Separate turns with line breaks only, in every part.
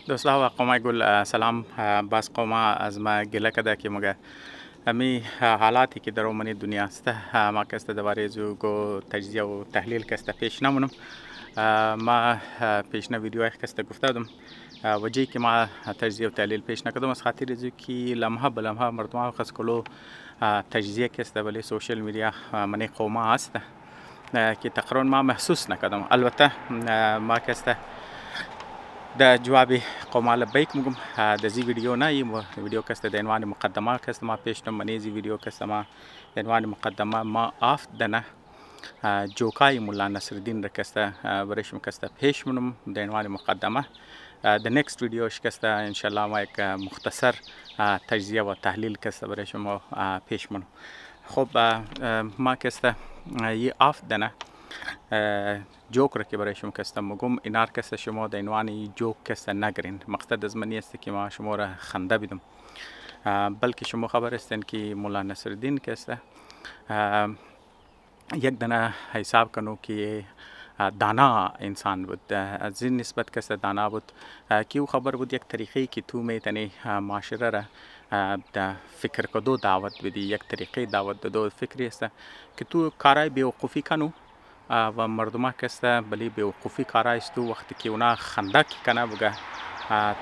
دوستان و قومای گل سلام. باز قوما از ما گله کده که مگه امی حالاتی که در اومنی دنیا است ما کست دوباره زوگو تجزیه و تحلیل کست پیش نمونم. ما پیشنا ویدیو کست گفته دم وجهی که ما تجزیه و تحلیل پیش نکردم از خاطر زو که لمحه به لمحه مردم خاص کلو تجزیه کست ولی سوشل میدیا منی قوما است که تقریبا ما محسوس نکردم. البته ما کست د جواب قوم لبیک مگم د زی ویدیو نه ویدیو کست د عنوان مقدمه کست ما پیش نم منیزی ویدیو کست ما د عنوان مقدمه ما آف دنه جوکای مولا نصرالدین را کست برشم کست پیش منم د عنوان مقدمه. د نیکست ویدیوش کست انشالله ما یک مختصر تجزیه و تحلیل کست برشم پیش منم. خب ما کست یه آف دنه جوک را که برای شما کستم مگم اینار کست شما در عنوان جوک کست نگرین. مقصد از منی است که ما شما را خنده بدم، بلکه شما خبر استین که مولا نصرالدین کست یک دنه حساب کنو که دانا انسان بود، از این نسبت کست دانا بود که او خبر بود یک طریقی که تو میتونی معاشره را د فکر کدو دعوت بدی، یک طریقی دعوت دو فکری است که تو کارای بیوقوفی کنو و مردم کست بلی بیوقوفی کارای است. تو وقتی که اونا خنده کی کنه بگه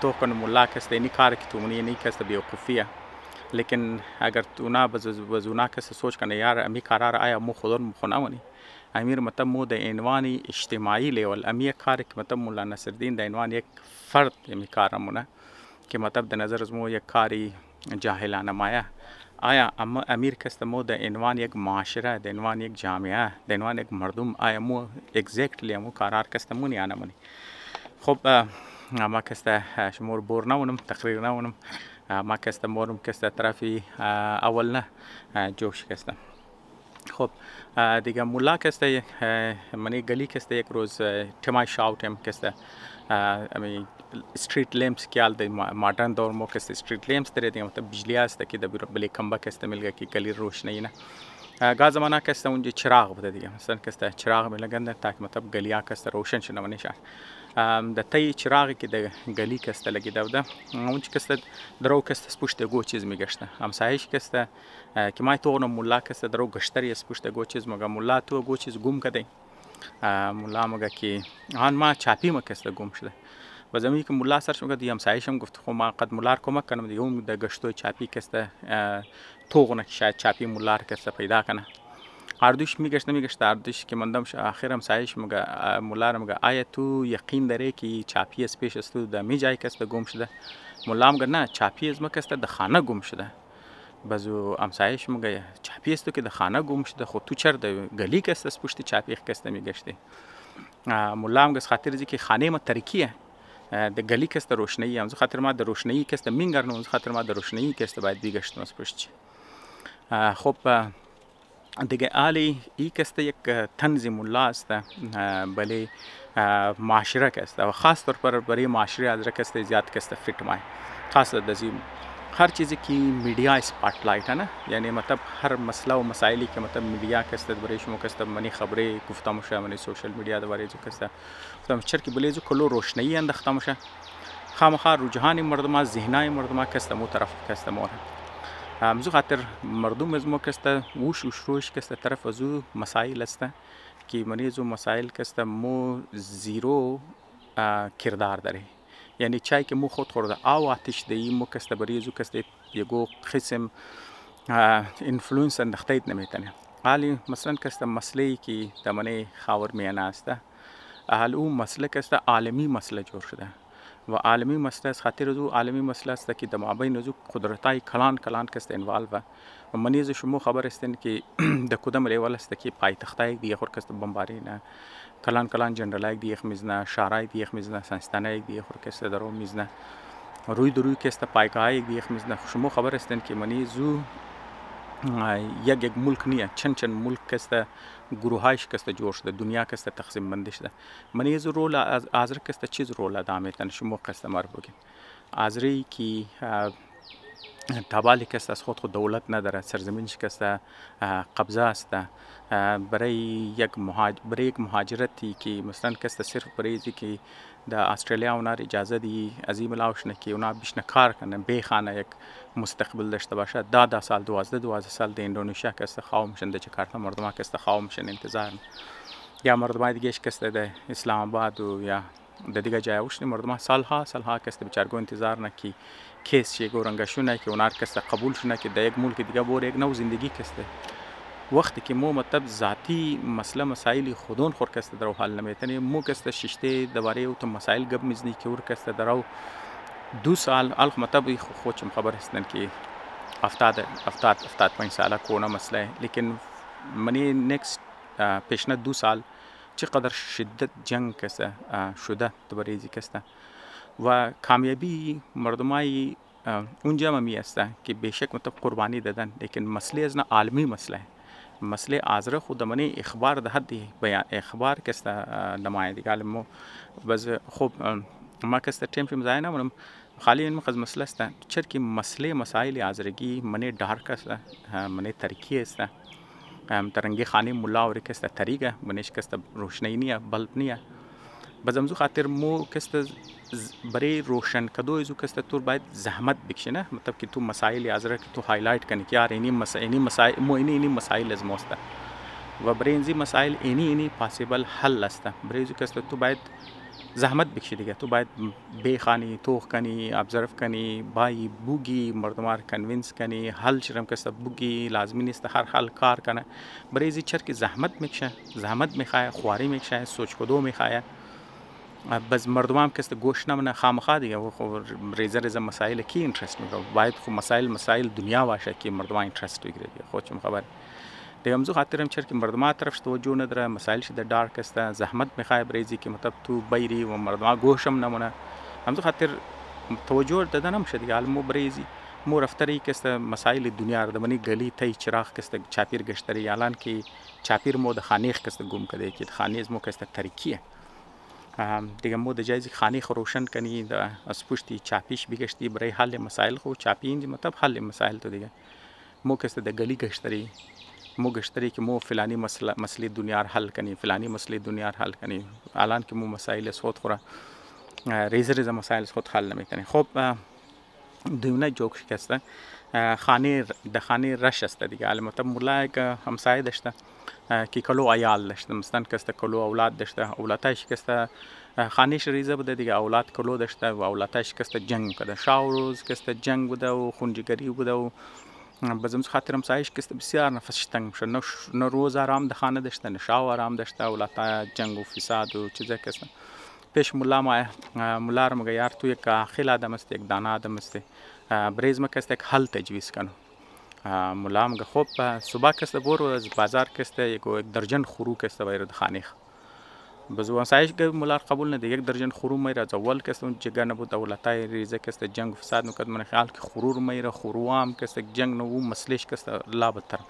تو کن مولا کست اینی کار که تو منی اینی کست بیوقوفیه، لیکن اگر تو اونا بزونا کست سوچ کنه یار امی کارا را آیا مو خودر مخونه ونی امیر مطلب مو د عنوان اجتماعی لیول امی کار که مطلب مولا نصرالدین د عنوان یک فرد امی کار مونه که مطلب د نظر از مو یک کاری جاهلانه مایه آیا اما امیر کست مو د عنوان یک معاشره، د عنوان یک جامعه، د عنوان یک مردم آیا مو اگزیکتلی مو قرار کست مونی یا نمونی. خب ما کست شمور بور نمونم تقریر نمونم، ما کست مورم کست طرفی اول نه جوش کستم. خب دیگه مولا کست منی گلی کست یک روز تمای شاوتم کست امی استریت لیمپس که آل مادرن دور مو کست استریت لیمپس داره دیگه مطلب بجلی است که دبیر بلی کمبا کست ملگا که گلی روشنی نه گاز زمانه کست اونجا چراغ بوده دیگه مثلا کست چراغ میلگنده تاکه مطلب گلیا کست روشن شنه منیشان د تی چراغی که د گلی کست لگیده بوده اونچ کست درو کست سپوشت گو چیز میگشته همسایش کست که مای تو مولا کست درو گشتری سپوشت گو چیز مگه مولا تو گو چیز گم کده مولا مگه که آن ما چاپی ما کست گم شده و زمانی که مولا سرش مگه دی همسایشم گفت خب ما قد مولار کمک کنم دیگه اون د گشتو چاپی کست توغنه شاید چاپی مولار کست پیدا کنه اردوش میگشت اردوش که مندم آخر همسایش مگه مولار مگه آیا تو یقین داره که چاپی از پیش است در می جای کست گم شده؟ مولا مگه نه چاپی از ما کست در خانه گم شده. بازو همسایش مگه چاپی است که در خانه گم شده خود تو چر در گلی کست از پشت چاپی کست میگشته. مولا مگه خاطر زی که خانه ما ترکیه در گلی کست روشنایی هم خاطر ما در روشنایی کست مینگرنم خاطر ما در روشنایی کست باید بیگشتم از پشت. خب دیگه آلی ای کست یک تنظیم مولا است بلی معاشره کست و خاص طور پر برای معاشره از کست زیاد کست فیٹ مای خاص دزی هر چیزی که میڈیا اسپاٹ لایت ہے نا یعنی مطلب هر مسئله و مسائلی که مطلب میڈیا کست برای شما کست منی خبری گفته میشه منی سوشل میڈیا دوباره جو کست گفتم چر که بلی جو کلو روشنایی انداخته میشه خامخا رجحان مردم ذهنای مردم کست مو طرف کست مور مزو خاطر مردم از ما کست وش روش کست طرف ازو مسائل است که منیزو مسائل کست مو زیرو کردار داره یعنی چای که مو خود خورده آو آتش دی مو کست بریزو کست یگو قسم انفلوئنس انداختید نمیتونه حالی مثلا کست مسئله که دمانه خاور میانه است حال اون مسئله کست عالمی مسئله جور شده و عالمی مسئله از خاطر از عالمی مسئله است که در مابین از قدرتای کلان کست انوالو و منیز شما خبر استین که در کدام لیول است که پایتختای دیگه خور کست بمباری نه کلان جنرالای دیگه میزنه شهرای دیگه میزنه سنستانای دیگه خور کست درو میزنه روی کست پایگاه دیگه میزنه شما خبر استین که منیزو یک ملک نیه چند ملک کست گروهایش کست جور شده دنیا کست تقسیم بندی شده منیز رول آزر کست چیز رول ادا میتن شما کست مر بگین آزری که تابالی که است از خود دولت نداره، سرزمینش که است قبضه است. برای یک مهاجرتی که مثلا که است صرف برای که در استرالیا اونا اجازه دی از این ملاوش نه که اونا بیشتر کار کنن، بخانه یک مستقبل داشته باشه. 10 سال 12 سال در اندونزیا که است خواهم میشن، در جاکارتا مردم که است خواهم میشن انتظار، یا مردم دیگه که است در اسلام آباد و یا در دیگه جایوش مردم سالها که است بیچارگو انتظار نه که کیس چه گورنگشونه که اونار که است قبول شونه که در یک ملک دیگه بور یک نو زندگی که است. وقتی که مو مطلب ذاتی مسئله مسائل خودون خور که است در حل نمیتونی مو که است ششته دوباره او تو مسائل گپ میزنی که ور که است در 2 سال الخ مطلب خودم خبر هستن که 75 ساله کونه مسئله، لیکن منی نکست پیشنه 2 سال چقدر شدت جنگ که است شده دوباره که است و کامیابی مردمای اونجا می است که بیشک مطلب قربانی دادن، لیکن مسئله از نه عالمی مسئله آزره خود منی اخبار ده حد بیان اخبار که است نمایندگان مو بس خوب ما که است تیم مزای نمونم خالی این مخز مسئله است چرکی مسائل آزرگی منی دار که است منی ترکیه است ترنگی خانه ملا و که است طریقه منیش که است روشنی نیه بلب نیه بازمزو خاطر مو که است برای روشن کدو ازو که است تو باید زحمت بکشی نه، مطلب که تو مسائل آزره که تو هایلایت کنی که یار اینی مسائل از موست و برای اینزی مسائل اینی پاسیبل حل است. برای ازو که است تو باید زحمت بکشی دیگه، تو باید بخانی توخ کنی ابزرو کنی بای بوگی مردمار کنوینس کنی حل شرم که است بوگی لازمی نیست هر حال کار کنه. برای ازی چرکی زحمت میکشه، زحمت میخواه، خواری میکشه، سوچ کدو میخواه. بس مردم که است گوش نمونه خامخا دیگه و خو ریزه مسائل کی اینترست میگیره، باید خو مسائل دنیا باشه که مردم اینترست بگیره دیگه. خودم خبر دیگه امزو خاطرم چرا که مردم طرفش توجه نداره، مسائل شده دارک است، زحمت میخواد بریزی که مطلب تو بیری و مردم گوشم نمونه امزو خاطر توجه دادن نمیشه دیگه. مو بریزی مو رفتاری که است مسائل دنیا رو منی گلی تای چراغ که است چاپیر گشتری الان که چاپیر مو د خانیخ که است گم کده که خانیز مو که است تاریکیه دیگه مو د جایزی خانی خروشن کنی د از پشتی چاپیش بگشتی برای حل مسائل خو چاپین مطلب حل مسائل تو دیگه مو که است د گلی گشتری مو گشتری که مو فلانی مسئله دنیا حل کنی فلانی مسئله دنیا حل کنی الان که مو مسائل خود خورا ریزه مسائل خود حل نمیکنی. خب دونه جوک شکسته خانه رش است دیگه مطلب مولا که همسایه داشته که کلو عیال داشته مثلا که است کلو اولاد داشته اولادش که است خانهش ریزه بوده دیگه اولاد کلو داشته و اولادش که است جنگ کرده شاوروز که است جنگ بوده و خونجگری بوده و بازم خاطرم سایش که است بسیار نفسش تنگ شد نه روز آرام ده خانه داشته نه شاو آرام داشته اولاد جنگ و فساد و چیزا که است پیش مولا رو مگه یار تو یک عاقل آدم است یک دانا آدم است بریز ما که است یک حل تجویز کنه مولا مگه خب صبح که است برو از بازار که است یک درجن خرو که است باید خانیخ بزوان سایش که مولا قبول نده یک درجن خرو میره از اول که است اون جگه نبود اولادای ریزه که است جنگ و فساد نکرد من خیال که خرور میره خروام که است جنگ نو مسئلهش که است لابد طرف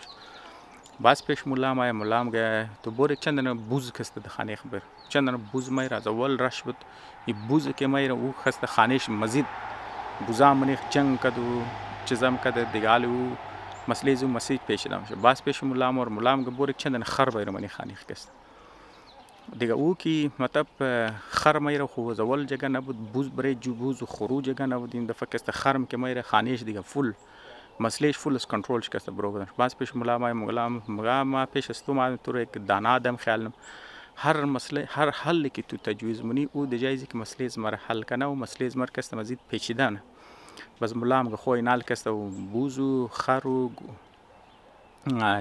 باز پیش مولا مگه تو بور چندن بوز که است خانیخ بر چندن بوز میره از اول رش بود این بوز که میره او خست خانیش مزید بوزا منیخ جنگ کد و چیزام کد دیگه او مسئله زو مسیج پیش دامشه باز پیش مولا مگه بور چندن خر بیره منی خانیخ کست دیگه او که مطلب خر میره خو از اول جگه نبود بوز برای جو بوز و خرو جگه نبود این دفعه کست خرم که میره خانیش دیگه فول مسئلهش فول از کنترل شکسته برو بدن باز پیش مولا ما پیش استو ما تو یک دانا آدم خیالم هر مسئله هر حل که تو تجویز منی او د جایزی که مسئله زمر حل کنه و مسئله زمر کست مزید پیچیده نه بس مولا مگه خوی نال کست و بوز و خر و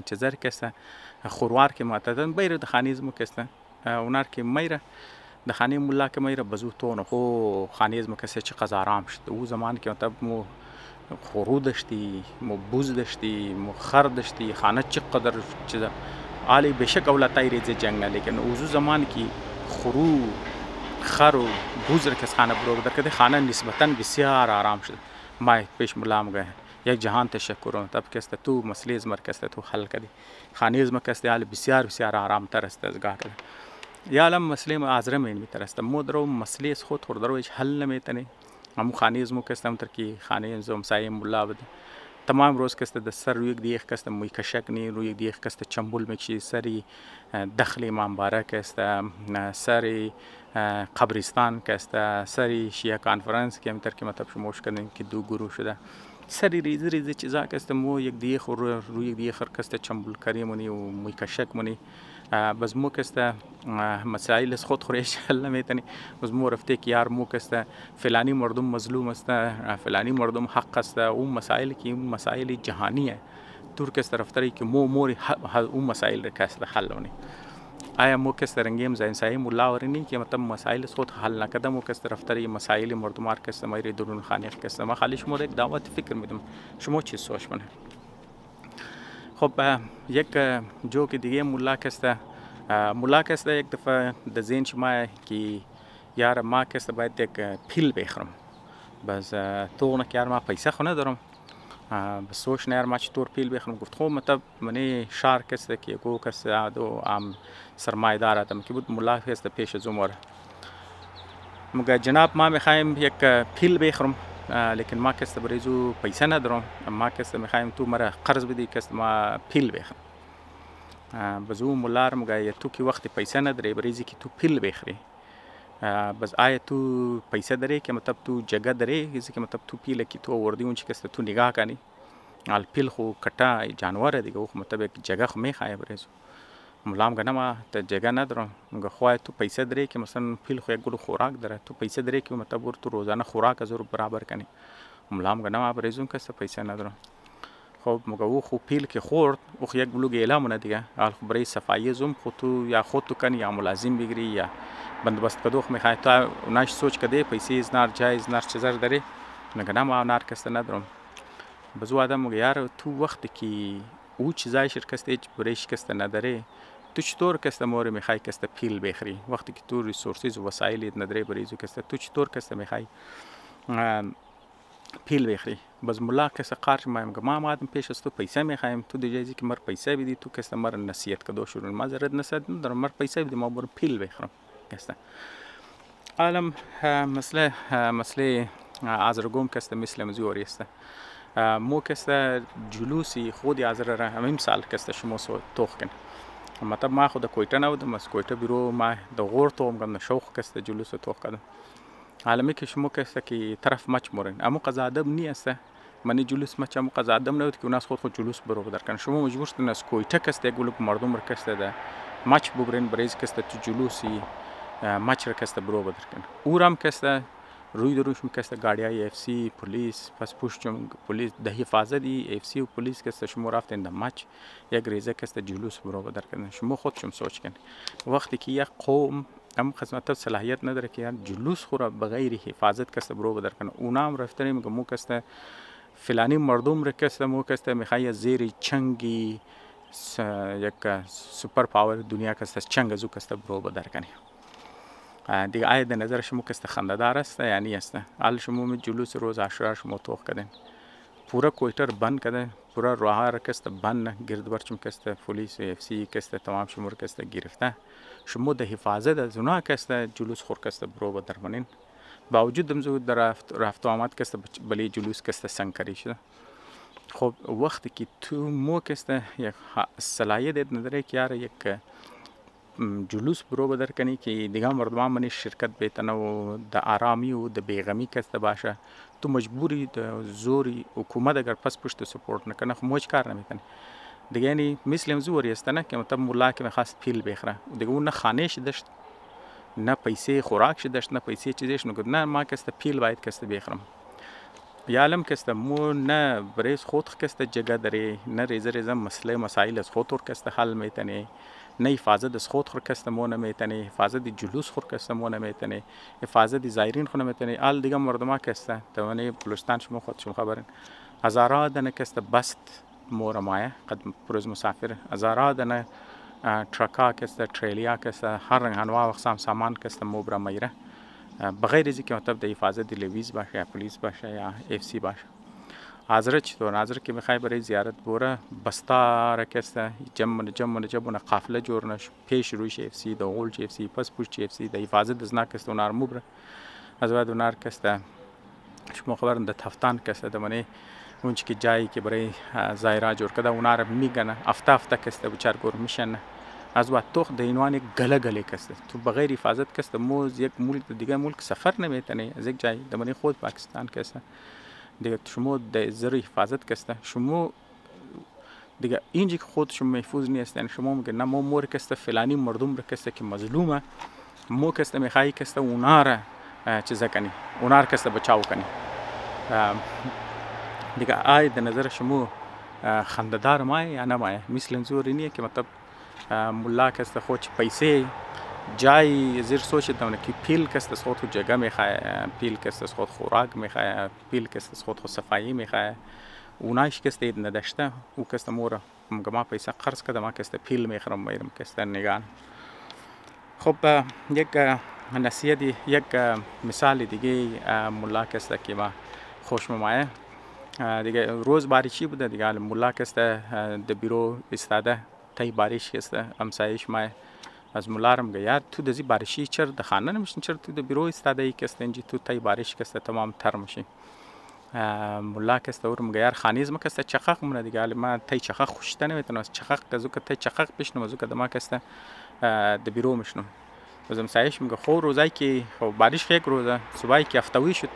چیزر کست خوروار که معتدن بیر د خانیزمو کست اونار که میره د خانه مولا که میره بزو تو نه خو خانیزمو کست چه قزارام شد او زمان که مطلب مو خورو داشتی مو بوز داشتی مو خر داشتی خانه چقدر چیزا عالی بشک اولادای ریزه جنگ لیکن اوزو زمان کی خرو خر و بوز را کس خانه برو در کده خانه نسبتا بسیار آرام شد ما پیش ملام گه یک جهان تشکر تب کست تو مسئله از مرکز تو حل کردی خانه از مرکز عالی بسیار آرام تر است از گاه کرد یا علم مسئله آزره می تر است مودرو مسئله از خود خود درو حل نمیتنی همون خانه زمو که است همونطور که خانه همسایه ملا بود تمام روز که است در سر روی یک دیگه که است موی کشک نی روی یک دیگه که است چنبول میکشی سری دخل امام باره که است سری قبرستان که است سری شیعه کانفرانس که همونطور که مطلب شما کردین که دو گروه شده سری ریزی چیزا که است مو یک دیگه خور روی یک دیگه خر که است چنبول کاری مونی و موی کشک مونی بس مو که است مسائل از خود خورش حل نمیتونی بس مو رفته که یار مو که است فلانی مردم مظلوم است فلانی مردم حق است اون مسائل که اون مسائل جهانیه تور که است رفتاری که مو مور اون مسائل که است حل ونی آیا مو که است رنگیم زنسای مولا ورنی که مطلب مسائل خود حل نکرده مو که است رفتاری مسائل مردمار که است مایری درون خانه که است ما خالی شما یک دعوت فکر میدم شما چی سوچ کنه خب یک جوک دیگه مولا که است مولا که است یک دفعه در ذهن شما که یار ما که است باید یک پیل بخرم بس تو نه که یار ما پیسه خو ندارم بس سوچ نه یار ما چطور پیل بخرم گفت خب مطلب منی شهر که است که گو که است دو عام سرمایه دار اتم که بود مولا که است پیش از عمر مگه جناب ما میخوایم یک پیل بخرم لیکن ما که است بریزو پیسه ندارم ما که است میخوایم تو مرا قرض بدی که است ما پیل بخرم بزو مولار مگه تو که وقت پیسه نداری بریزی که تو پیل بخری بس آیا تو پیسه داری که مطلب تو جگه داری که مطلب تو پیل که تو آوردی اون چی که تو نگاه کنی al پیل خو کټا جانور دیگه خو مطلب یک جگه خو میخوای بریزو مولام گنه ما ته جگه ندارم مگه خو تو پیسه داری که مثلا پیل خو یک گلو خوراک داره تو پیسه داری که مطلب ور تو روزانه خوراک از برابر کنی مولام گنه ما بریزون که پیسه ندارم خب مگه او خو پیل که خورد او یک بلوگ اعلام دیگه حال خو برای صفایی زوم خو تو یا خود تو کنی یا ملازم بگیری یا بندوبست کدوخ میخوای تو ناش سوچ کده پیسه از نار جایز نار چیزر داری نگه ما نار کسته ندارم بزو آدم مگه یار تو وقتی که او چیزای شرکست هیچ برایش کسته نداره تو چطور کسته موری میخوای کسته پیل بخری وقتی که تو ریسورسیز و وسایلی نداره بریزو کسته تو چطور کسته میخوای پیل بخری باز مولا کس قارش ما آدم پیش از تو پیسه میخوایم تو دیجایی که مر پیسه بدی تو کس مر نصیحت کدو شروع ما زرد نصیحت ندارم مر پیسه بدی ما برو پیل بخرم کس عالم مسئله آزرگوم کس مثل مزوری است مو کس جلوسی خودی آزر را همین سال کس شما سو توخ کن مطلب ما خود کویتا نبودم از کویتا بیرو ما دغور تو مگم شوق کس جلوس توخ کردم عالمی که شما کسی که طرف مچ مورن اما قزادم نیست منی جلوس مچ اما قزادم نبود که اوناس خود جلوس برو بدر کن شما مجبور شدین از کویتا کسی گلوب مردم رکسته ده مچ ببرین بریز کسی تو جلوسی مچ رکسته برو بدر کن اورم کسی روی دروش میکسته گاڑیای اف سی پلیس پس پشتم پلیس ده حفاظتی اف سی و پلیس کسی شما رفتین ده مچ یک ریزه کسی جلوس برو بدر کن شما خودشم سوچ کن وقتی که یک قوم ام خدمت صلاحیت نداره که یار جلوس خورا بغیر حفاظت کسته برو بدر کنه اونام رفتنی میگه مو کسته فلانی مردم رکسته مو کسته میخوای زیر چنگی یک سوپر پاور دنیا کسته چنگ زو کسته برو بدر کنه دیگه آیا در نظر شما کسته خنده‌دار است یعنی است حال شما جلوس روز عاشورا شما توخ کردین پورا کویتر بند کردن پورا راه را کسته بند گرد برچم کسته پلیس اف سی کسته تمام شما کسته گرفته شما ده حفاظت از اونا کسته جلوس خور کسته برو بدر کنین با وجود دمزو در رفت و آمد کسته بلی جلوس کسته سنگ کری شده خب وقتی که تو مو کسته یک صلاحیت نداره که یار یک جلوس برو بدر کنی که دیگه مردمان منی شرکت بیتنه و د آرامی و د بیغمی کسته باشه تو مجبوری د زوری حکومت اگر پس پشت سپورت نکنه خب موج کار نمیکنه دیگه یعنی مثل زوری است نه که مطلب مولا که میخواست پیل بخره دیگه اون نه خانهش داشت نه پیسه خوراکش داشت نه پیسه چیزش نگفت نه ما کسته پیل باید کسته بخرم یعلم کسته مو نه بریز خود کسته جگه داره نه ریزه مسائل از خود کسته حل میتنه نه حفاظت از خود خور کسته مو نمیتنه حفاظت جلوس خور کسته مو نمیتنه حفاظت زایرین خو نمیتنه آل دیگه مردما کسته توانی بلوچستان شما خودشون خبرن هزارها دنه کسته بست مور مایه قد پروز مسافر هزارها دنه ترکا کسته تریلیا کسته هر رنگ انواع اقسام سامان کسته مبر میره بغیر از اینکه مطلب د حفاظت لیویز باشه یا پلیس باشه یا اف سی باشه حاضر چطور حاضر که میخوای برای زیارت بوره بستا کسته جمع قافله جور نش پیش روش اف سی د اول اف سی پس پشت اف سی د حفاظت از ناکسته اونار مبر از بعد اونار کسته شما خبرن در تفتان کسته دمانه اونچه که جایی که برای زایرا جور کده اونا رو میگنه افته کسته بچار گور میشن از وقت توخ در اینوان گله کسته تو بغیر حفاظت کسته موز یک ملک دیگه ملک سفر نمیتنه از یک جای دمانه خود پاکستان کسته دیگه شما در زیر حفاظت کسته شما دیگه اینجا که خود شما محفوظ نیست یعنی شما میگه نه ما مور کسته فلانی مردم رو کسته که مظلومه مو کسته میخوایی کسته اونا رو چیزا کنی اونا رو کسته بچاو کنی دیگه آی در نظر شما خنددار مایه یا نمایه مثل انظوری نیه که مطلب ملا کسته خود پیسه جای زیر سوچ دونه که پیل کسته خود خود جگه میخواه پیل کسته خود خوراک میخواه پیل کسته خود صفایی میخواه اونایش کسته اید نداشته او کسته مورا ما پیسه قرض کده ما کسته پیل میخرم میرم کسته نگان خب یک نصیحتی یک مثال دیگه ملا کسته که ما خوش ممایه دیگه روز باریشی بوده دیگه ملا کسته در بیرو استاده تای باریش کسته امسایش ما از ملارم گه یار تو دزی باریشی چر در خانه نمیشین چر تو در بیرو استاده ای کسته اینجی تو تای باریش کسته تمام تر میشی ملا کسته اورم گه یار خانیز ما کسته چخاق مونه دیگه ما تای چخاق خوشته نمیتونم از چخاق کزو که تای چخاق بشنم ازو که دما کسته در بیرو میشنم از امسایش میگه خو روزایی که باریش یک روزه صبحی که افتوی شد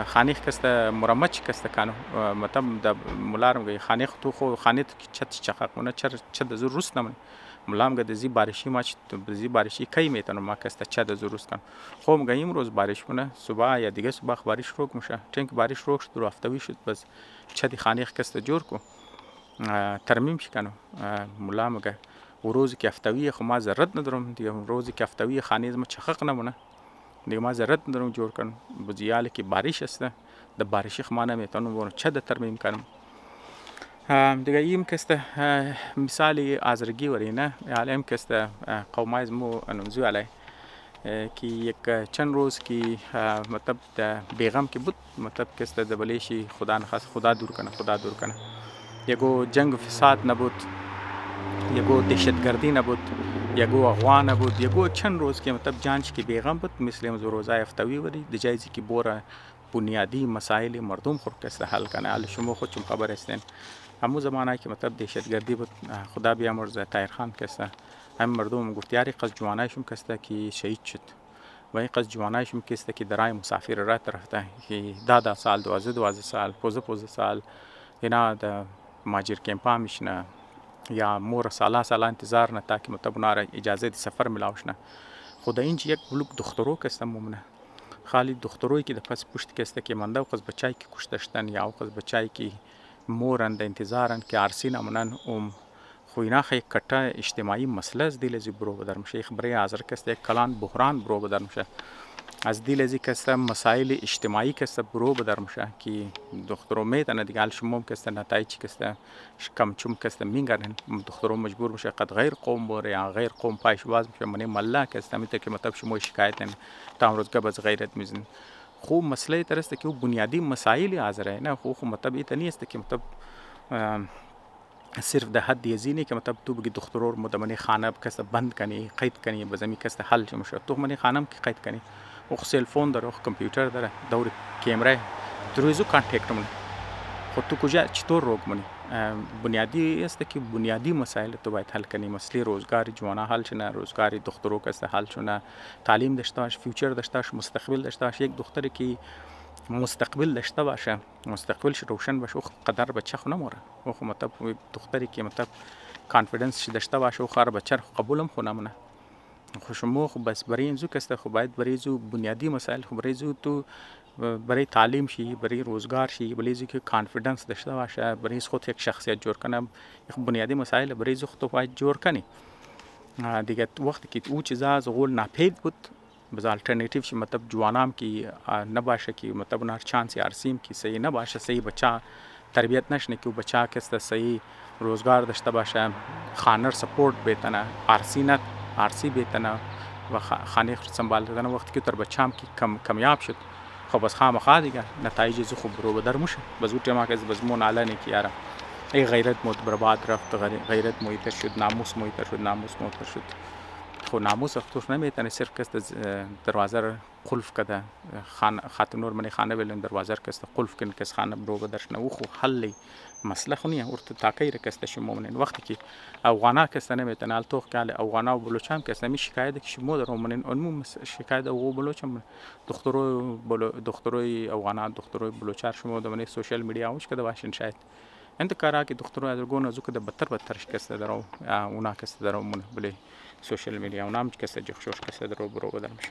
خانیخ کسته مرمت کسته کانو مطلب د ملارم گه خانیخ تو خو خانیت چت چخاق مونه چه د زور روست نمونه ملام گه دزی بارشی ما دزی بارشی کی میتونم ما کسته چه د زور روست کن خو مگه امروز بارش مونه صبح یا دیگه صبح بارش روک میشه چون که بارش روک شد رو افتوی شد بس چه دی خانیخ کسته جور کو ترمیم شکنو ملام گه و روزی که افتوی خو ما زرد ندارم دیگه روزی که افتوی خانیز ما چخاق نمونه دیگه ما ضرورت ندارم جور کنم بزیاله که بارش است در بارشی خما نمیتونم ورن چه ترمیم کنم دیگه ایم کسته مثالی آزرگی ورینه علم کسته قومایز مو انوزو علی که یک چند روز که مطلب بیغم که بود مطلب کسته دبلیشی خدا نخواست خدا دور کنه یکو جنگ و فساد نبود یکو دهشتگردی نبود یکو اغوا نبود یکو چند روز که مطلب جانش که بیغم بود مثل امروز روزای افتوی وری د جایزی که بوره بنیادی مسائل مردم خود کسته حل کنه حال شما خود چون خبر هستین همون زمانه که مطلب دهشتگردی بود خدا بیامرزه طاهر خان کسته هم مردم گفتیاری قصد جوانایشون کسته که شهید شد و این قصد جوانایشون کسته که درای مسافر رات رفته که 10 سال 12 سال 15 سال اینا د ماجر کمپا میشنه یا مور سالا انتظار نه تا که مطلب اونا را اجازه دی سفر ملاوش نه خدا اینج یک بلوک دخترو کسته ممنه خالی دختروی که د پس پشت کسته که منده و قصد بچای که کشتشتن یا قصد بچای که مورن د انتظارن که عرصی نمونن خو اینا خیلی کتا اجتماعی مسئله از دیل ازی برو بدر میشه خبری حاضر کسته یک کلان بحران برو بدر میشه از دیل ازی کسته مسائل اجتماعی کسته برو بدر میشه که دخترو میتونه دیگه حال شما کسته نتایج کسته کم چوم کسته میگرن دخترو مجبور میشه قد غیر قوم بره یا غیر قوم پایش باز میشه منی ملا کسته میته که مطلب شما شکایت نه تا امروز که باز غیرت میزن خو مسئله ترسته که بنیادی مسائل حاضره نه خو مطلب ایت نیست که مطلب صرف ده حد یزینی که مطلب تو بگی دخترور مدمنی خانه کسته بند کنی قید کنی بزمی کسته حل میشه تو منی خانم که قید کنی او سلفون داره او کامپیوتر داره دور کیمره درویزو کانتکت منی خود تو کجا چطور روگ منی بنیادی است که بنیادی مسائل تو باید حل کنی مسئله روزگار جوانا حل شنه روزگار دخترو کسته حل شنه تعلیم داشته باش فیوچر داشته باش مستقبل داشته باش یک دختری که مستقبل داشته باشه مستقبلش روشن باشه او قدر بچه خو نموره او خو مطلب دختری که مطلب کانفیدنس داشته باشه او خار بچه قبولم خو نمونه خو شما خو بس برای اینزو کسته خو باید برای زو بنیادی مسائل خو برای زو تو برای تعلیم شی برای روزگار شی برای زو که کانفیدنس داشته باشه برای خود یک شخصیت جور کنه یک بنیادی مسائل برای زو خود باید جور کنی دیگه وقتی که او چیزا از قول ناپید بود بز الٹرنیٹیو شی مطلب جوانام کی نباشه کی مطلب نار چانس ارسیم کی صحیح نباشه صحیح بچه تربیت نشنه که بچه کسته صحیح روزگار داشته باشه خانر سپورت بیتنه آرسی بیتنه و خانه سنبالدن وقتی که تر بچه‌ام کی کمیاب شد خب بس خامخا دیگه نتایج زو خوب رو بدر مشه بزو تما که بزمون علنی کی یاره ای غیرت موت برباد رفت غیرت مویتر شد ناموس مویتر شد خو ناموس اختوش نمیتونه صرف کست دروازه رو قلف کده خاتم نور منی خانه بلن دروازه رو کست قلف کن کس خانه برو بدرش نو خو حلی مسئله خو نیه ورته تاکی رو کست شما منین وقتی که افغانا کست نمیتونه التوخ کاله افغانا و بلوچام کست نمی شکایت که شما در منین اونمو شکایت او بلوچم دختروی افغانا دختروی بلوچار شما در منی سوشال میدیا اوش کده باشین شاید انت کارا که دخترو ادرگون ازو کده بتر شکست درو اونا کست درو من بله سوشال میدیا اونام کست جخشوش کست درو برو بدر میشه.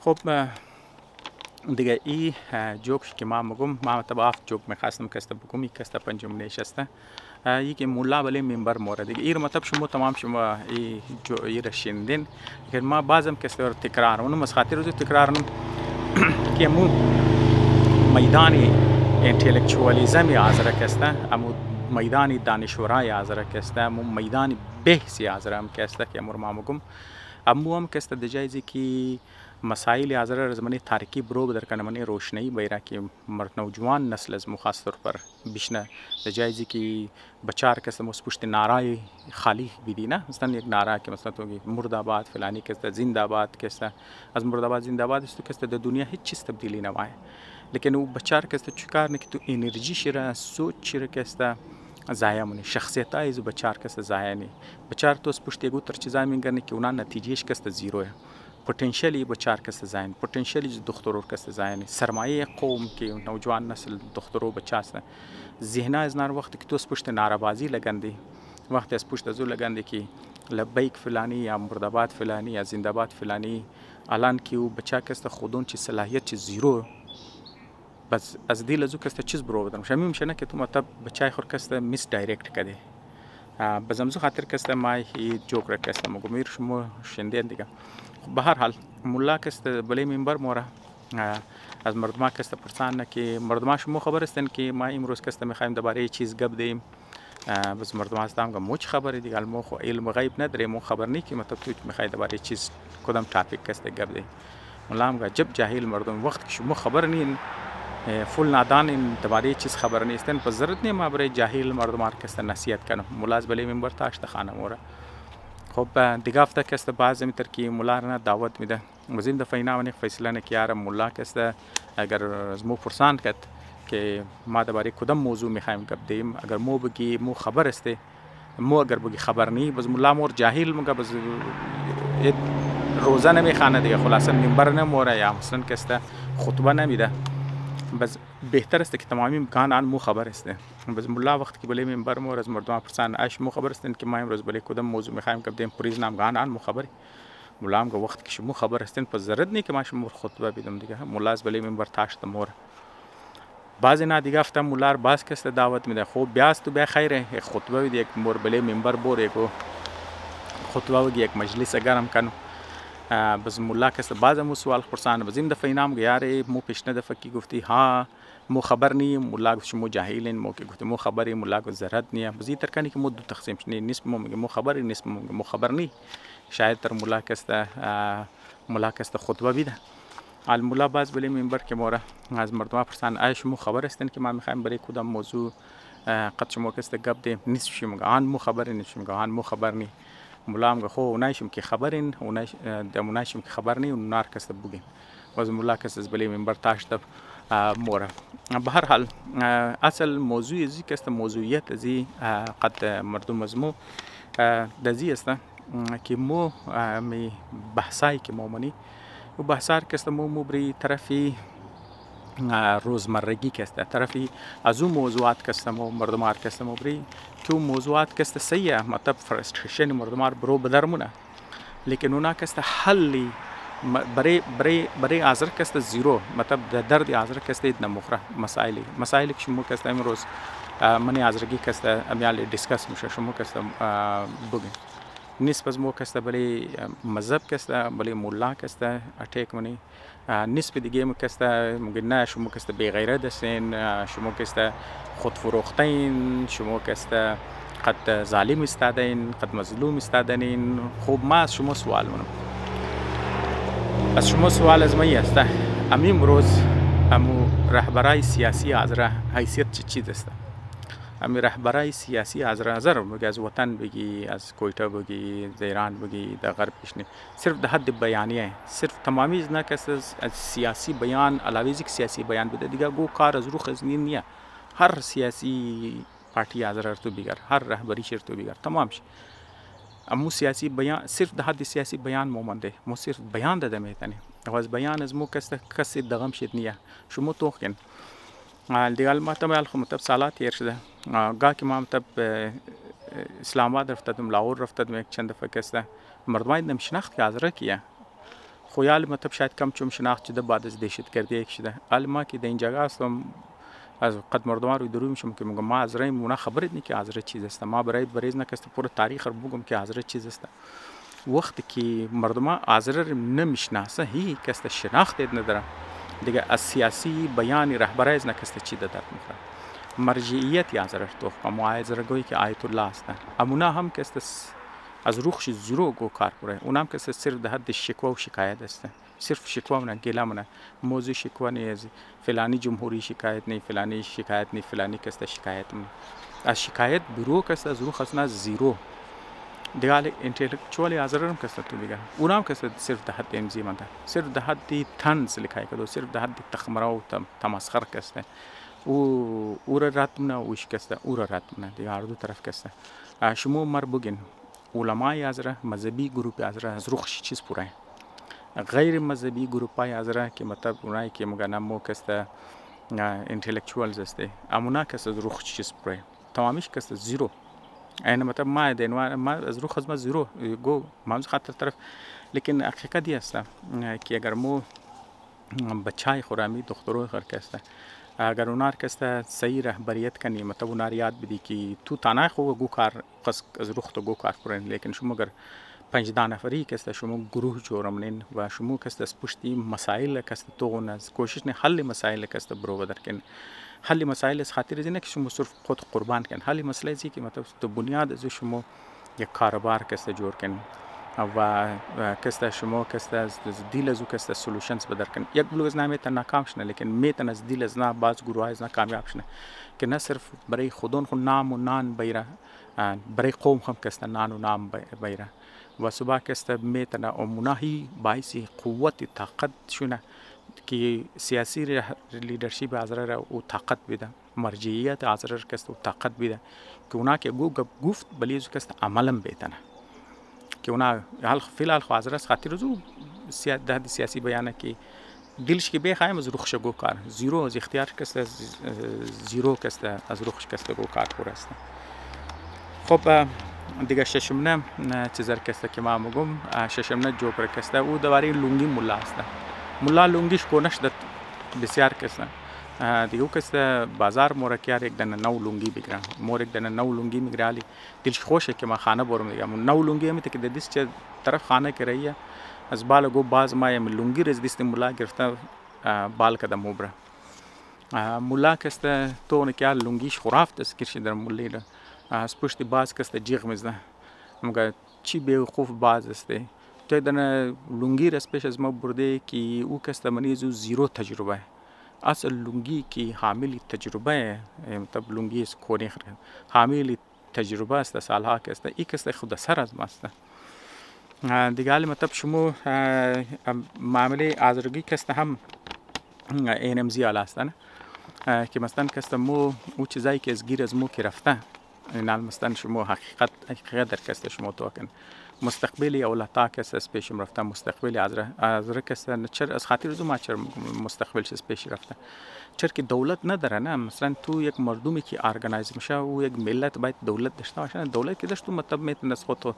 خب دیگه ای جوکش که ما مگم ما تبع جوک میخواستم کست بگم کست پنجم نشسته یکی مولا بله منبر مورد دیگه ایر مطلب شما تمام شما ای رشیندین که ما بعضم کست رو تکرار اونم از خاطر روز تکرارم که مو میدانی انتلیکچوالیزم آزره کسته امو میدانی دانشورای آزره کسته امو میدانی بحثی آزره هم کسته که امور ما مگم امو هم کسته دجایزی که مسائل آزره رزمانی تاریکی برو بدر کنه منی روشنی بیره که مرد نوجوان نسل از مخاصر پر بیشنه دجایزی که بچار کسته مسپشت نارای خالی بیدینه مثلا یک نارا که مثلا تو مرد آباد فلانی کسته زنده آباد کسته از مرد آباد زنده آباد است کسته در دنیا هیچ چیز تبدیلی نمایه لیکن او بچار کسته چیکار نه که تو انرژی شیره سوچ شیره کسته ضایع مونی شخصیت ایزو بچار کسته ضایع نی بچار تو اس پشت یگو تر چیزای میگرنه که اونا نتیجهش کسته زیروه پتانسیلی بچار کسته ضایع پتانسیلی دخترور کسته ضایع نی سرمایه قوم که نوجوان نسل دخترو بچاسته ذهنا از نار وقتی که تو اس پشت ناربازی لگندی وقتی از پشت ازو لگندی که لبیک فلانی یا مرداباد فلانی یا زنداباد فلانی الان که او بچا کسته خودون چی صلاحیت چی زیرو بس از دیل ازو کسته چیز برو بدم شمی میشه که تو مطلب بچای خور کسته میس دایرکت کده بزمزو خاطر کسته ما هی جوک را کسته مگمیر شما شندین دیگه به هر حال مولا کسته بله منبر موره از مردما کسته پرسان که مردما شما خبر استن که ما امروز کسته میخوایم درباره چیز گپ دیم بس مردم هستم که موچ خبری دیگه مو خو علم غیب نداره مو خبر نی که مطلب تو میخوای درباره چیز کدام تاپیک کسته گپ دیم مولا هم جب جاهل مردم وقت که شما خبر نین فول نادان این درباره چیز خبر نیستن پس ضرورت نی ما برای جاهل مردم کسته نصیحت کنم مولا بله منبر تاشت خانه موره خب دیگه هفته کسته بعضی میتر که مولا را دعوت میده وزین دفعه اینا ونی فیصله نکیاره مولا کسته اگر از مو پرسان کرد که ما درباره کدام موضوع میخوایم گپ دیم اگر مو بگی مو خبر استه مو اگر بگی خبر نی بس مولا مور جاهل مگه بس روزه نمیخوانه دیگه خلاصا منبر نموره یا مثلا کسته خطبه نمیده بس بهتر است که تمامی امکان آن مو خبر است بس مولا وقت که بله منبر مور از مردم پرسان اش مو خبر است که ما امروز بله کدام موضوع میخوایم گپ دیم پریز نام گان آن مو خبری مولا هم وقت که شما خبر استین پس ضرورت نی که ما شما خطبه بدم دیگه مولا از بله منبر تاشت مور بعضی نه دیگه هفته مولا باز کسته دعوت میده خب بیاست تو بیا خیره یک خطبه بده یک مور بله منبر بور یک خطبه بگی یک مجلس گرم کنو بس مولا کسته بعض مو سوال پرسان بزیم دفعه اینام گیاره مو پیشنه دفعه کی گفتی ها مو خبر نی مولا گفت شما جاهلین مو که گفت مو خبری مولا گفت ضرورت نی بزی تر کنی که مو دو تقسیم شنی نصف مو خبری نصف مو خبر نی شاید تر مولا کسته خطبه بیده al مولا باز بله منبر که موره از مردم پرسان آیا شما خبر هستین که ما میخوایم برای کدام موضوع قد شما کسته گپ دیم نیست شما آن مو خبری نیست شما آن مو خبر نی مولا هم خو اونایشم که خبرین اونایشم که خبر نی اون نار کسته بگیم باز مولا کسته از بله منبر تاشت موره به هر حال اصل موضوع زی کسته موضوعیت زی قد مردم از مو دزی است که مو می بحثایی که مومنی و بحثار کسته مو بری طرفی روزمرگی کسته طرفی از اون موضوعات کسته مو مردمار کسته مو بری که اون موضوعات کسته سیه مطلب فرستریشن مردمار برو بدرمونه لیکن اونا کسته حلی برای آزر کسته زیرو مطلب درد آزر کسته نمخره مسائلی که شما کسته امروز منی آزرگی کسته امیال دیسکس میشه شما کسته بگین نسبت مو کسته بلی مذهب کسته بلی مولا کسته اٹیک منی نسبت دیگه مو کسته مگه نه شما کسته بی غیرت هستین شما کسته خود فروختین شما کسته قد ظالم استادین قد مظلوم استادین خوب ما از شما سوال منم از شما سوال از می است امروز امو رهبرای سیاسی از حیثیت چی دسته همین رهبرای سیاسی از نظر بگی از وطن بگی از کویته بگی از ایران بگی در غرب بشنی صرف در حد بیانیه صرف تمامی نه کس از سیاسی بیان علاوه از سیاسی بیان بده دیگه گو کار از رو خزنی نیه هر سیاسی پارتی از تو بگر هر رهبری شر تو بگر تمام شي امو سیاسی بیان صرف در حد سیاسی بیان مومنده مو صرف بیان داده میتنی و از بیان از مو کسی دغم شد نیه شما توخن دیگه مطلب مطلب سالات تیر شده گاه که ما مطلب اسلام آباد رفتم لاهور رفتم یک چند دفعه کسته مردمای نم شناخت که از کیه خویال مطلب شاید کم چون شناخت شده بعد از دهشتگردی یک شده حال ما که در این جگه هستم از قد مردمان روی درو میشم که میگم ما از رای مونا خبرت نی که از رای چیز است ما برای بریز نکست پور تاریخ رو بگم که از رای چیز است وقتی که مردمان از رای نمیشناسه هی کست شناخت نداره دیگه از سیاسی بیانی رهبری از نکست چی داد میخوره مرجعیت از رای تو معایز رگویی که آیت الله است امونا هم کست از روخش زیرو گو کار پره اونم کست صرف ده حد شکوه و شکایت است صرف شکوه نه گله منه موضوع شکوه نیست فلانی جمهوری شکایت نه فلانی شکایت نه فلانی کست شکایت نه از شکایت برو کست از روخ اصلا زیرو دیگه انتلیکچوالی آزارم کست تو دیگه اونم کست صرف ده حد امضی منده صرف ده حد طنز لکای کدو صرف ده حد تخمره و تمسخر کسته او را رد منه اوش کسته او را رد منه دیگه هر دو طرف کسته شما مر بگین علمای از را مذهبی گروه از را از روخش چیز پوره غیر مذهبی گروپای از را که مطلب اونایی که مگه نمو کسته انتلیکچوالز استه امونا کسته از روخ چیز پوره تمامیش کسته زیرو این مطلب ما از روخ از ما زیرو گو ما خاطر طرف لیکن حقیقت دی است که اگر مو بچای خورامی دخترو خر کسته اگر اونار کسته صحیح رهبریت کنی مطلب اونار یاد بدی که تو تنها خو گو کار قص از روخ تو گو کار پرن لیکن شما اگر 15 نفری کسته شما گروه جورمنین و شما کسته از پشتی مسائل کسته تو از کوشش نه حل مسائل کسته برو بدر کن حل مسائل از خاطر اینه که شما صرف خود قربان کن حل مسئله ای که مطلب تو بنیاد از شما یک کاروبار کسته جور کن و کسته شما کسته از دیل از کسته سولوشنز بدر کن یک بلوز نمیتن ناکام شنه لیکن میتن از دیل از نه باز گروه از نه کامیاب شنه که نه صرف برای خودون خود نام و نان بیره برای قوم هم کسته نان و نام بیره و صبح کسته میتونه اموناهی باعثی قوت طاقت شونه که سیاسی لیدرشپ ازرار او طاقت بیده مرجعیت ازرار کسته طاقت بیده که اونا که گفت بلیزو کسته عملم بیتنه که اونا فیلال خو ازرار خاطر زو سیاسی بیانه که دلش که بخوایم از روخش گو کار زیرو از اختیار کسته زیرو کسته از روخش کسته گو کار پور است خب دیگه ششمنه چیزر کسته که ما میگم ششمنه جوکر کسته او دواری لونگی مولا است مولا لونگیش کنش داد بسیار کسته دیگه او کسته بازار مورکیار یک دنه نو لونگی بگیرم مور یک دنه نو لونگی میگرالی دلش خوشه که ما خانه برم دیگه نو لونگی میته که دست چه طرف خانه که رهیه از بالا گو باز ما یم لونگی رز دست مولا گرفته بال کدم مبره مولا کسته تو نکیال لونگیش خرافت است کرشی در مولی را از پشت باز کسته جیغ میزنه مگه چی بیوقوف باز استه تو دنه لونگی رس پیش از ما برده که او کسته منیزو زیرو تجربه اصل لونگی که حامل تجربه مطلب لونگی اس کونی خرد حامل تجربه است سالها کسته ای کسته خود سر از ماست دیگه حالی مطلب شما معامله آزرگی کسته هم این امزی آل هستن که مثلا کسته مو او چیزایی که از گیر از مو که رفته اینال مثلا شما حقیقت در کسته شما تو کن مستقبلی اولتا کس از پیشم رفته مستقبلی از کس چر از خاطر زو ما چر مستقبلش از پیش رفته چر که دولت نداره نه مثلا تو یک مردمی که ارگانایز میشه و یک ملت باید دولت داشته باشه دولت که داشت تو مطلب میتونه از خود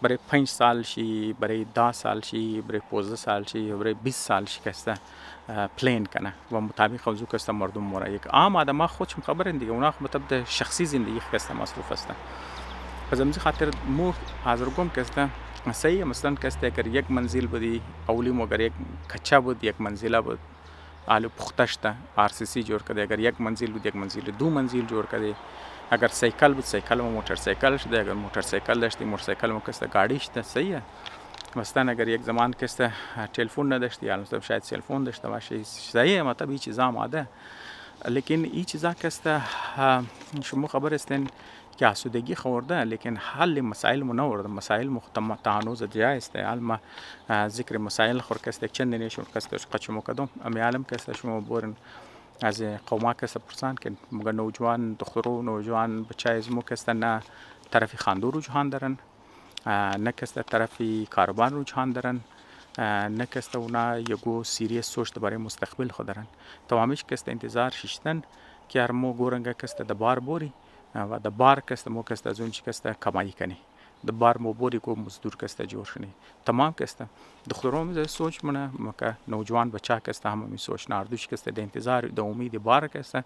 برای 5 سال شی برای 10 سال شی برای 15 سال شی برای 20 سال شی کسته پلان کنه و مطابق از او کسته مردم مورا یک عام آدم خودشون خبرن دیگه اونا مطلب شخصی زندگی کسته مصروف هستن پس امزی خاطر مو حاضرگم کسته صحیح مثلا کسته اگر یک منزل بودی اولی مو اگر یک کچا بود یک منزله بود آلو پختشته RCC جور کده اگر یک منزل بود یک منزل دو منزل جور کده اگر سایکل بود سایکل و موتور سایکل شده اگر موتور سایکل داشتی موتور سایکل مو کسته گاڑی شده صحیح مثلا اگر یک زمان کسته تلفن نداشتی یا مثلا شاید سلفون داشته باشه صحیح مطلب این چیزا آماده لیکن این چیزا که است شما خبر هستین که آسودگی خورده، لیکن حل مسائل مو نورده. مسائل مو تانوز جای است. علم ذکر مسائل خور که است چند نیشون که است قچمو کدوم امی عالم که است شما بورن از قوما که است پرسان که مگه نوجوان دخترو نوجوان بچه از مو که است نه طرفی خاندو رجحان دارن، نه که است طرفی کاروبار رجحان دارن، نه که است اونا یگو سیریس سوچ برای مستقبل خود دارن. تمامیش که است انتظار ششتن که هر مو گورنگه که است دبار بوری و دبار که است مو که است از اون چی که است کمایی کنی. دبار مو بوری کو مزدور که است جور شنی. تمام که است دختران می سوچ منه مکه نوجوان بچه که است همه می سوچ ناردوش که است د انتظار د امید بار که است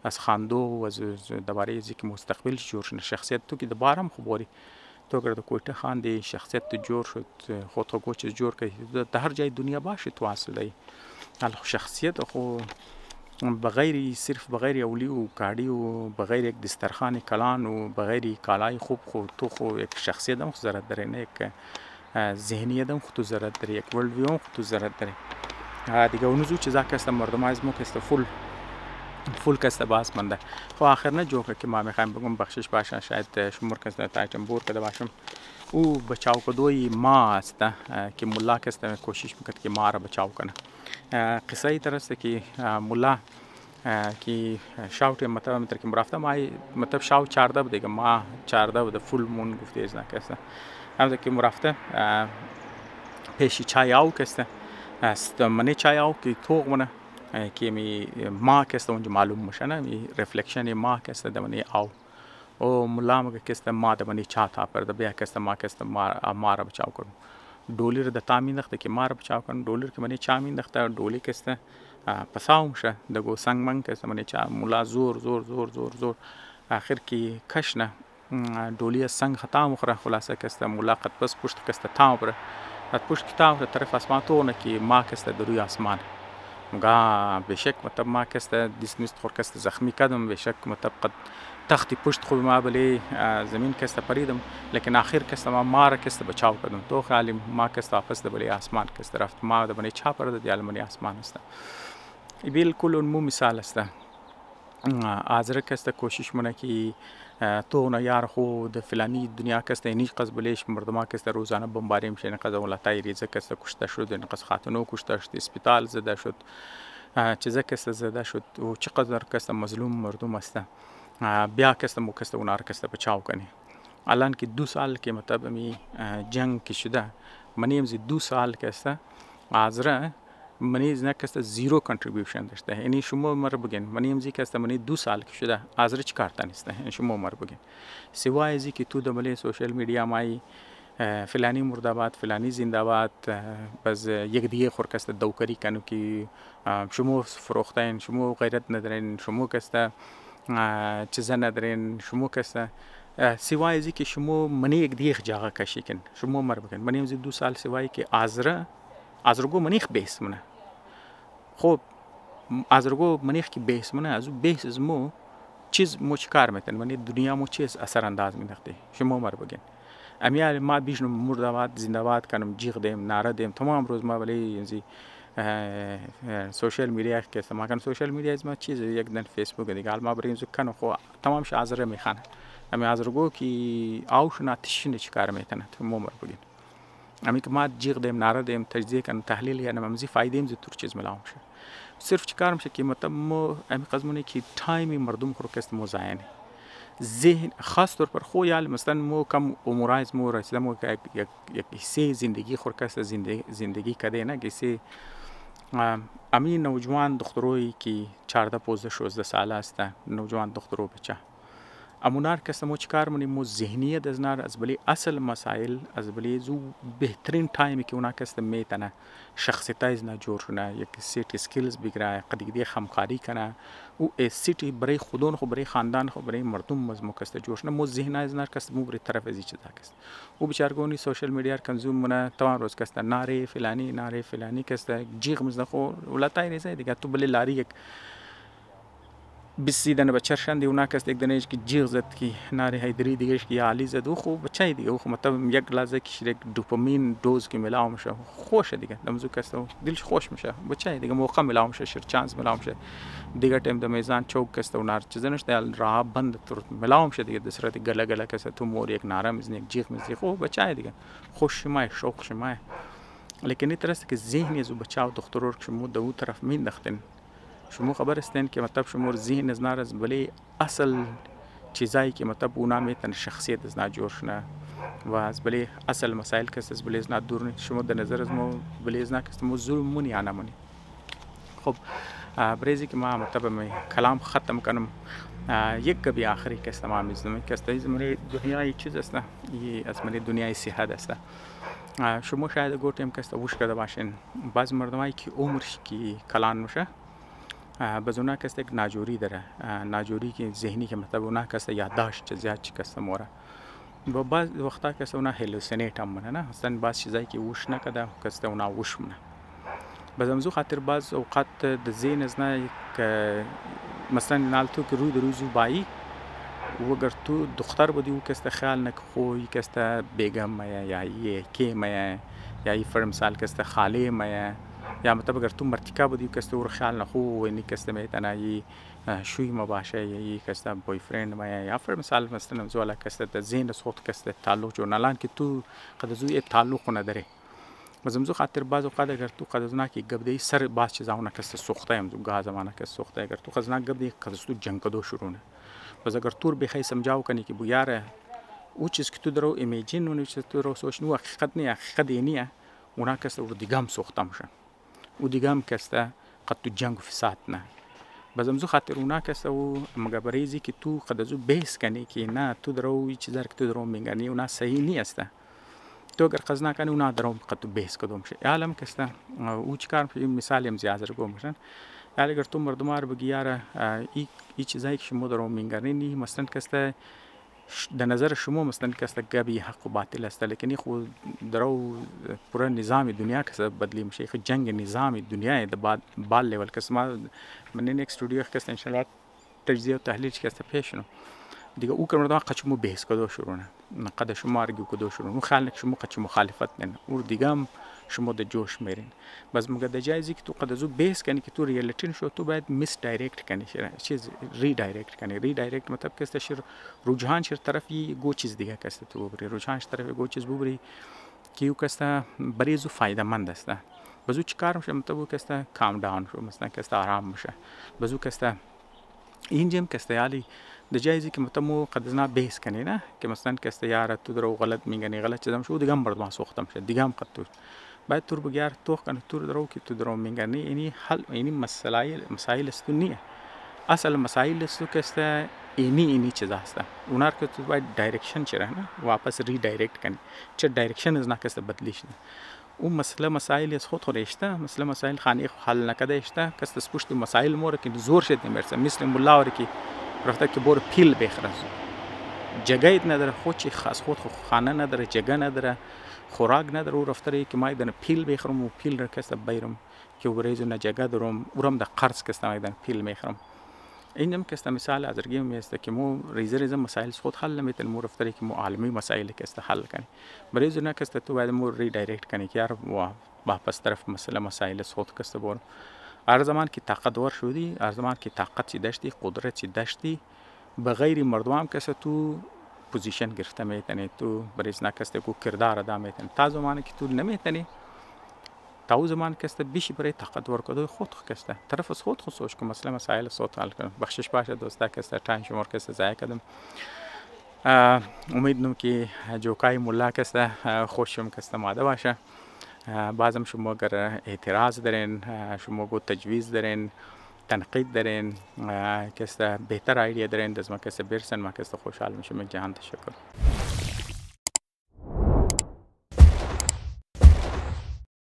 از خاندو و از درباره ذکر مستقبل جور شنه. شخصیت تو که دبار هم خوبوری تو اگر کویته خاندی شخصیت تو جور شد خود خو چیز جور که در هر جای دنیا باشه تو اصلی شخصیت خو بغیر صرف بغیر اولی و کاڑی و بغیر یک دسترخوان کلان و بغیر کالای خوب خو تو خو یک شخصیت هم ضرورت داره، نه یک ذهنیت هم تو ضرورت داره، یک ورلد ویو هم تو ضرورت داره. دیگه اونجا چیزا که است مردم از مو که است فول که است باز منده. خب آخر نه جوکه که ما میخوایم بگم بخشش باشه شاید شمور که است تایتنبور کده باشم او بچاو کدوی ما است که ملا که است کوشش میکرد که ما را بچاو کنه. قصه ای طرف است که ملا که شاوت مطلب که مرافته ما مطلب شاو 14 دیگه ما 14 بود فول مون گفته از نه که است هم که مرافته پیشی چای آو که است منی چای آو که توق منه که می ما که است اونجا معلوم میشه نه می رفلکشن ما که است دمنی آو او ملا مگه که است ما دمنی چا تا پر د بیا که است ما را بچاو کنم. دولیر د تامین دخته که ما را بچاو کنم دولیر که منی چامین دخته دولی که است پساوم شه دگو سنگ من که است منی چا ملا زور زور زور زور زور آخر کی کشنه دولی سنگ خطا مخره خلاصه که است ملا قد بس پشت که است تام بره پشت کتاب طرف آسمان تو نه که ما که است در روی آسمان مگا بشک مطلب ما که است دیس نیست خور که است زخمی کدم بشک مطلب قد تختی پشت خوب ما بلی زمین که است پریدم لیکن آخر که است ما را که است بچاو کدم تو خیلی ما که است واپس بلی آسمان که است رفت ما دبنی چا پرد دیال منی آسمان است. بالکل اون مو مثال است. آزر که است کوشش منه که تو نه یار خود فلانی دنیا که است اینی قص بلیش مردما که است روزانه بمباری میشه نه قضا ولا تایریزه که است کشته شد نه قص خاتونو کشته شد اسپیتال زده شد چیزا که است زده شد و چقدر که است مظلوم مردم است بیا که است مو که است اونار که است بچاو کنی. الان که 2 سال که مطلب می جنگ که شده منی امزی 2 سال که است آزره منی از نه که است زیرو کنتریبیوشن داشته. یعنی شما مر بگین منی امزی که است منی 2 سال که شده آزره چی کارتا نیست. یعنی شما مر بگین سوای ازی که تو دبلی سوشل میدیا مای فلانی مرداباد فلانی زنده‌باد باز یک دیگه خور که است دوکاری کنو که شما فروختین شما غیرت ندارین شما که است چیزا ندارین شما که است سوای ازی که شما منی یک دیگه جاگه کشی کن شما مر بگین منی امزی 2 سال سوای که آزرگو منیخ بیس منه خب آزرگو منیخ که بیس منه از او بیس از مو چیز مو چکار میتن منی دنیا مو چیز اثر انداز مینداخته شما مر بگین امیال ما بیشنو مرداباد زنده‌باد کنم جیغ دیم نعره دیم تمام روز ما ولی انزی سوشل میدیا که است ما کنم سوشل میدیا از ما چیز یک دن فیسبوک دیگه ما بریم زو کنم خو تمام ش آزره میخانه امی آزرگو که آوش ناتشینه چکار میتنه تو مو مر بگین امی که ما جیغ دیم نعره دیم تجزیه کنم تحلیل یا نمازی فایده ام زتور چیز ملاهم شه صرف چیکار میشه که مطلب مو امی قزمونه که تایمی مردم خورو کست مو زاینه ذهن خاص طور پر خو یال مثلا مو کم امورایز مو رسیده مو یک حصه زندگی خور کست زندگی کده نه کسی امی نوجوان دختروی که 14 15 16 ساله است نوجوان دخترو بچه امونار کس مو چکار منی مو ذهنیت از نار از بلی اصل مسائل از بلی زو بهترین تایمی که اونا کس میتونه شخصیت از نه جور شونه یک سیت اسکیلز بگیره قدیگی همکاری کنه او سیتی برای خودون خو برای خاندان خو برای مردم از مو کس جور شونه مو ذهن از نار کس مو بری طرف از چیزا کس او بیچارگونی سوشل میدیا کنزوم منه تمام روز کس ناره فلانی کس جیغ مزنخو ولا تای رسه دیگه تو بلی لاری یک بسیدن بچه شند اونا کس دیگه دنیش که جیغ زد که ناری هیدری دیگهش که عالی زد او خوب بچه دیگه او خوب مطلب یک لحظه که شیرک دوپامین دوز که ملاو میشه خوشه دیگه دمزو کس دلش خوش میشه بچه دیگه موقع ملاو میشه شیر چانس ملاو میشه دیگه تایم د میزان چوک کس اونار چیزنش دل راه بند تر ملاو میشه دیگه دسرت گله گله کس تو مور یک ناره میزنی یک جیغ میزنی خوب بچه دیگه خوش مای شوق شمای لیکن این طرز که ذهنی زو بچه و دخترور که شما دو طرف میندختن شما خبر استین که مطلب شما ذهن از نارز بلی اصل چیزایی که مطلب اونا میتن شخصیت از جور شنه و از بلی اصل مسائل کس از بلی از دور نیست شما در نظر از ما بلی از کس ما ظلم مونی یا نمونی خب بریزی که ما مطلب می کلام ختم کنم یک کبی آخری کس تمام میزنم که از من دنیای چیز است نه از من دنیای صحت است شما شاید گفتیم که است وش کرده باشین بعض مردمایی که عمرش کی کلان میشه بزونه کس یک ناجوری داره ناجوری که ذهنی که مطلب اونا کس یادداشت زیاد چی کس موره با بعض وقتا کس اونا هلوسینیت هم منه نه اصلا بعض چیزایی که وش نکده کس اونا وش منه بازمزو خاطر بعض اوقات د ذهن از نه که مثلا نالتو که روی روزو بایی و اگر تو دختر بودی و کس خیال نک خوی کس بیگم یا کی یا ای فرم سال کس خاله یا مطلب اگر تو مرتکب بودی کس تو خیال نخو و اینی کس میتونه ی شوی مباشه یا کس بوی فرند یا فرم سال مثلا زولا کس ذهن صوت کس تعلق جو نلان که تو قد زوی تعلق نداره بازمزو خاطر بعض اوقات اگر تو قدزنا کی گبدی سر بعض چیزاونه کس سوخته ام گاه زمانه کس سوخته اگر تو خزنا گبدی کس تو جنگ کدو شروع نه باز اگر تور بخی سمجاو کنی که بو یاره او چیز که تو درو ایمیجین اون چیز تو درو سوچ نو حقیقت نه حقیقت نه اونا کس رو دیگام سوخته میشن او دیگام کس قد تو جنگ و فساد نه بازمزو خاطر اونا کس او مگبریزی که تو قدزو بیس کنی که نه تو درو چیز که تو درو میگنی اونا صحیح نیست تو اگر خزنا کنی اونا درو قد تو بیس کدوم شه عالم کسته او چیکار مثال هم زیاد رو گمشن یعنی اگر تو مردمار بگی یاره ای چیزایی که شما درو میگنی مثلا کسته در نظر شما مثلا کسته گبی حق و باطل است لیکن خود درو پورا نظام دنیا کسته بدلی میشه خود جنگ نظام دنیا د بال لیول کسته من این استودیو کسته ان شاء الله تجزیه و تحلیل کسته پیشنو دیگه او کردن قچمو بحث کدو شروع نه قد شما ارگیو کدو شروع نو خیال نک شما قچ مخالفت نه او دیگه هم شما د جوش میرین باز مگه د جایزی که تو قد زو بحث کنی که تو ریالیتی شو تو باید میس دایرکت کنی چیز ری دایرکت کنی ری دایرکت مطلب کسته شیر رجحان شیر طرفی گو چیز دیگه کسته تو بری رجحان شیر طرفی گو چیز ببری کیو کسته بریزو فایده مند است بازو چیکار میشه مطلب کسته کام داون شو مثلا کسته آرام میشه بازو کسته اینجم کسته یالی د جایزی که متمو قدزنا بحث کنی نه که مثلا کسته یار تو درو غلط میگنی غلط چیزام شو دیگه هم برد ما سوختم شد دیگه هم قد باید تور بگیار تو کنی تور درو که تو درو میگنی اینی حل اینی مسائل است نیه اصل مسائل است کسته اینی چیز است اونار که تو باید دایرکشن چره نه واپس ری دایرکت کنی چه دایرکشن از نکسته بدلیش اون مسائل از خود اشته مسائل خانی حل نکده اشته کسته سپوشت مسائل مور که زور شد نمیرسه مثل مولا که رفته که بور پیل بخرز جگایت نداره خودی خاص خود خانه نداره جگه نداره خوراک نداره او رفته که ما دن پیل بخرم و پیل را کسب بیرم که بریزو نه جگه دارم اورم د قرض کسب دن پیل میخرم اینم کسب مثال از رگیم میسته که مو ریزه مسائل خود حل نمیتن مو رفته که مو عالمی مسائل کسب حل کنی بریزو نه کسب تو باید مو ری دایرکت کنی که یار واپس طرف مسائل خود کسب بور هر زمان که طاقتور شدی هر زمان که طاقت داشتی قدرت داشتی به غیر مردم کسی تو پوزیشن گرفته میتونی تو بریز نکسته کو کردار ادا میتونی تا زمانی که تو نمیتونی تا او زمان کسته بیشی برای طاقتور کدو خود کسته طرف از خود سوچ که مثلا مسائل صوت حل کنم بخشش باشه دوستا کسته تایم شمار کسته ضایع کردم امید نم که جوکای مولا کسته خوشم کسته ماده باشه بعضم شما اگر اعتراض دارین شما گو تجویز دارین تنقید دارین کسته بهتر ایدیا دارین دزما کسته برسن ما کسته خوشحال میشم جهان تشکر